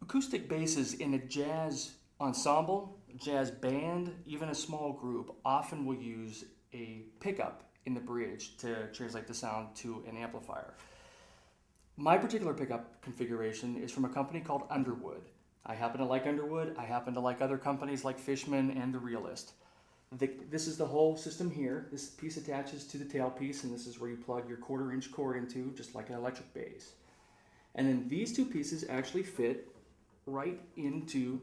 Acoustic basses in a jazz ensemble, jazz band, even a small group often will use a pickup in the bridge to translate the sound to an amplifier. My particular pickup configuration is from a company called Underwood. I happen to like Underwood. I happen to like other companies like Fishman and The Realist. This is the whole system here. This piece attaches to the tailpiece, and this is where you plug your 1/4-inch cord into, just like an electric bass. And then these two pieces actually fit right into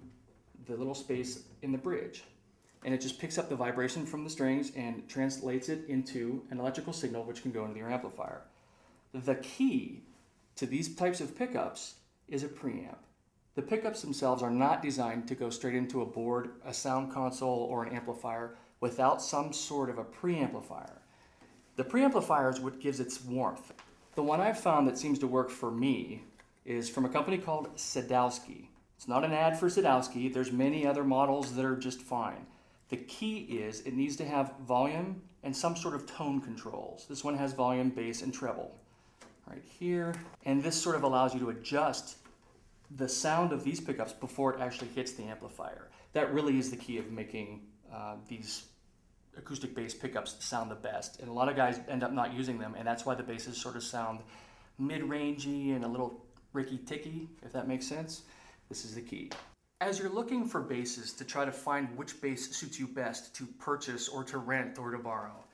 the little space in the bridge. And it just picks up the vibration from the strings and translates it into an electrical signal which can go into your amplifier. The key to these types of pickups is a preamp. The pickups themselves are not designed to go straight into a board, a sound console, or an amplifier without some sort of a preamplifier. The preamplifier is what gives its warmth. The one I've found that seems to work for me is from a company called Sadowski. It's not an ad for Sadowski. There's many other models that are just fine. The key is it needs to have volume and some sort of tone controls. This one has volume, bass, and treble right here. And this sort of allows you to adjust the sound of these pickups before it actually hits the amplifier. That really is the key of making these acoustic bass pickups sound the best. And a lot of guys end up not using them, and that's why the basses sort of sound mid-rangey and a little ricky-ticky, if that makes sense. This is the key. As you're looking for basses to try to find which bass suits you best to purchase or to rent or to borrow,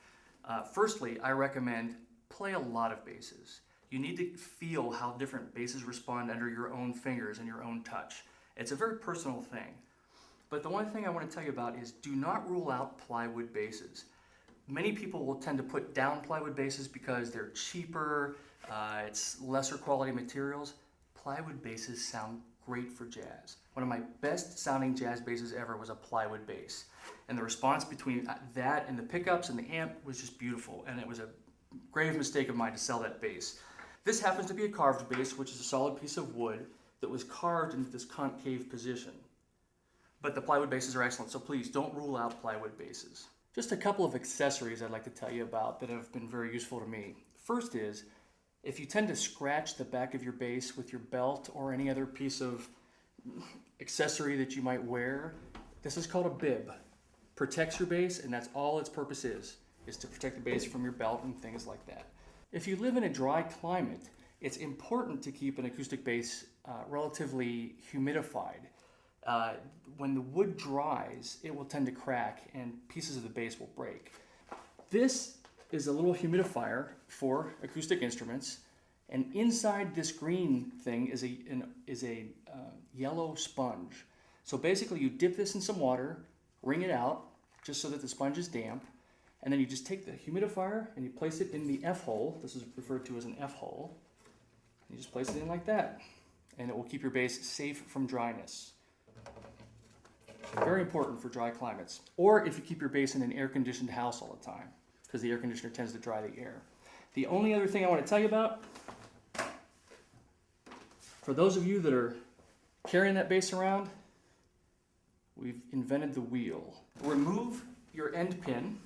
firstly, I recommend play a lot of basses. You need to feel how different basses respond under your own fingers and your own touch. It's a very personal thing. But the one thing I want to tell you about is do not rule out plywood basses. Many people will tend to put down plywood basses because they're cheaper, it's lesser quality materials. Plywood basses sound great for jazz. One of my best sounding jazz basses ever was a plywood bass. And the response between that and the pickups and the amp was just beautiful. And it was a grave mistake of mine to sell that bass. This happens to be a carved bass, which is a solid piece of wood that was carved into this concave position. But the plywood basses are excellent, so please don't rule out plywood basses. Just a couple of accessories I'd like to tell you about that have been very useful to me. First is, if you tend to scratch the back of your bass with your belt or any other piece of accessory that you might wear, this is called a bib. Protects your bass, and that's all its purpose is to protect the bass from your belt and things like that. If you live in a dry climate, it's important to keep an acoustic bass relatively humidified. When the wood dries, it will tend to crack and pieces of the bass will break. This is a little humidifier for acoustic instruments, and inside this green thing is a yellow sponge. So basically you dip this in some water, wring it out just so that the sponge is damp, and then you just take the humidifier and you place it in the F-hole. This is referred to as an F-hole. You just place it in like that, and it will keep your bass safe from dryness. Very important for dry climates. Or if you keep your bass in an air-conditioned house all the time, because the air conditioner tends to dry the air. The only other thing I want to tell you about, for those of you that are carrying that bass around, we've invented the wheel. Remove your end pin.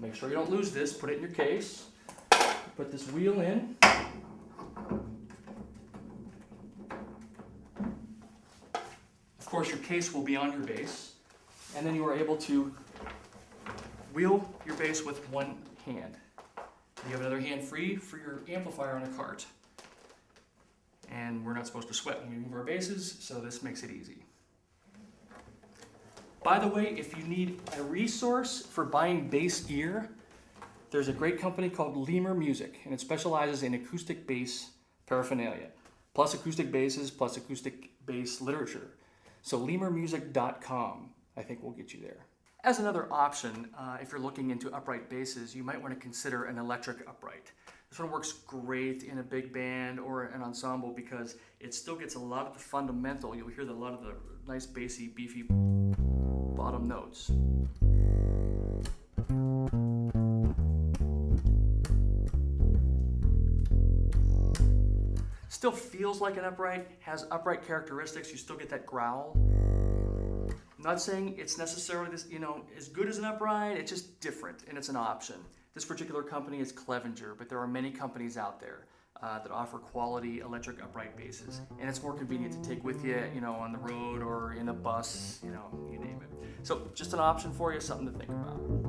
Make sure you don't lose this. Put it in your case. Put this wheel in. Of course, your case will be on your bass, and then you are able to wheel your bass with one hand. You have another hand free for your amplifier on a cart. And we're not supposed to sweat when we move our basses, so this makes it easy. By the way, if you need a resource for buying bass gear, there's a great company called Lemur Music, and it specializes in acoustic bass paraphernalia, plus acoustic basses, plus acoustic bass literature. So lemurmusic.com, I think, will get you there. As another option, if you're looking into upright basses, you might want to consider an electric upright. This one works great in a big band or an ensemble because it still gets a lot of the fundamental. You'll hear a lot of the nice bassy, beefy bottom notes. Still feels like an upright, has upright characteristics. You still get that growl. I'm not saying it's necessarily this, as good as an upright. It's just different, and it's an option. This particular company is Clevenger, but there are many companies out there. that offer quality electric upright basses, and it's more convenient to take with you, on the road or in a bus, you name it. So just an option for you, something to think about.